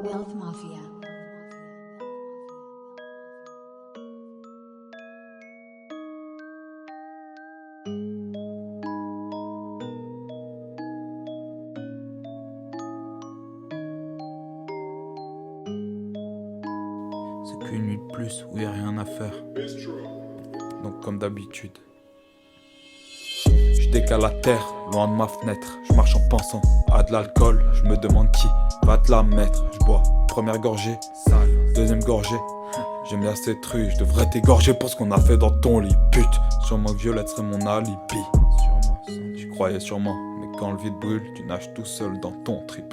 Wealth Mafia. C'est qu'une nuit de plus où y a rien à faire. Donc comme d'habitude, je décale la terre, loin de ma fenêtre. Je marche en pensant à de l'alcool. Je me demande qui va te la mettre. Je bois, première gorgée, sale, deuxième gorgée. J'aime bien cette rue, je devrais t'égorger pour ce qu'on a fait dans ton lit, pute. Sûrement que Violette serait mon alibi. Sûrement, tu croyais sûrement, mais quand le vide brûle, tu nages tout seul dans ton trip.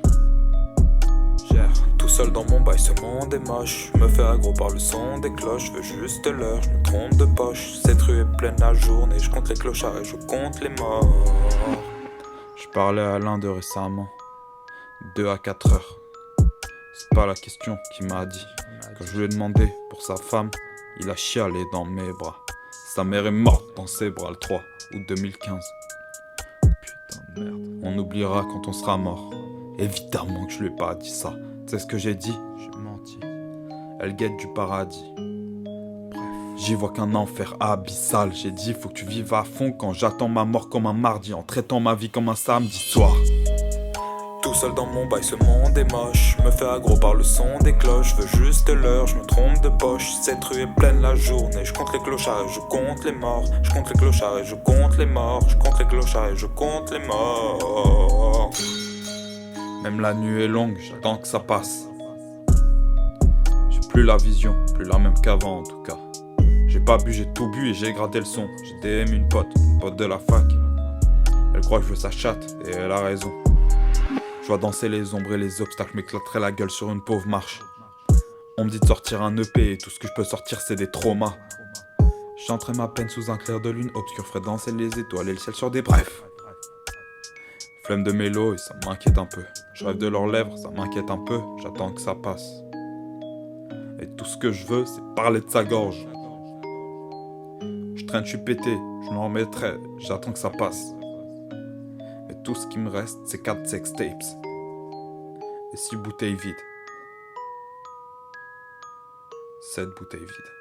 Gère tout seul dans mon bail, ce monde est moche. Je me fais aggro par le son des cloches, je veux juste l'heure, je me trompe de poche. Cette rue est pleine la journée, je compte les clochards et je compte les morts. Je parlais à l'un de récemment, 2 à 4 heures. C'est pas la question qu'il m'a dit. Quand je lui ai demandé pour sa femme, il a chialé dans mes bras. Sa mère est morte dans ses bras le 3 août 2015. Putain de merde. On oubliera quand on sera mort. Évidemment que je lui ai pas dit ça. Tu sais ce que j'ai dit? J'ai menti. Elle guette du paradis. Bref, j'y vois qu'un enfer abyssal. J'ai dit faut que tu vives à fond quand j'attends ma mort comme un mardi, en traitant ma vie comme un samedi soir. Tout seul dans mon bail, ce monde est moche. Je me fais aggro par le son des cloches. Je veux juste l'heure, je me trompe de poche. Cette rue est pleine la journée. Je compte les clochards et je compte les morts. Je compte les clochards et je compte les morts. Je compte les clochards et je compte les morts. Même la nuit est longue, j'attends que ça passe. J'ai plus la vision, plus la même qu'avant en tout cas. J'ai pas bu, j'ai tout bu et j'ai gradé le son. J'ai DM une pote de la fac. Elle croit que je veux sa chatte et elle a raison. Je vois danser les ombres et les obstacles, m'éclaterait la gueule sur une pauvre marche. On me dit de sortir un EP et tout ce que je peux sortir c'est des traumas. J'entrais ma peine sous un clair de lune obscur, ferait danser les étoiles et le ciel sur des brefs. Flemme de mélo et ça m'inquiète un peu. Je rêve de leurs lèvres, ça m'inquiète un peu, j'attends que ça passe. Et tout ce que je veux c'est parler de sa gorge. Je traîne, je suis pété, je m'en remettrai, j'attends que ça passe. Mais tout ce qui me reste c'est 4 sextapes et 6 bouteilles vides. 7 bouteilles vides.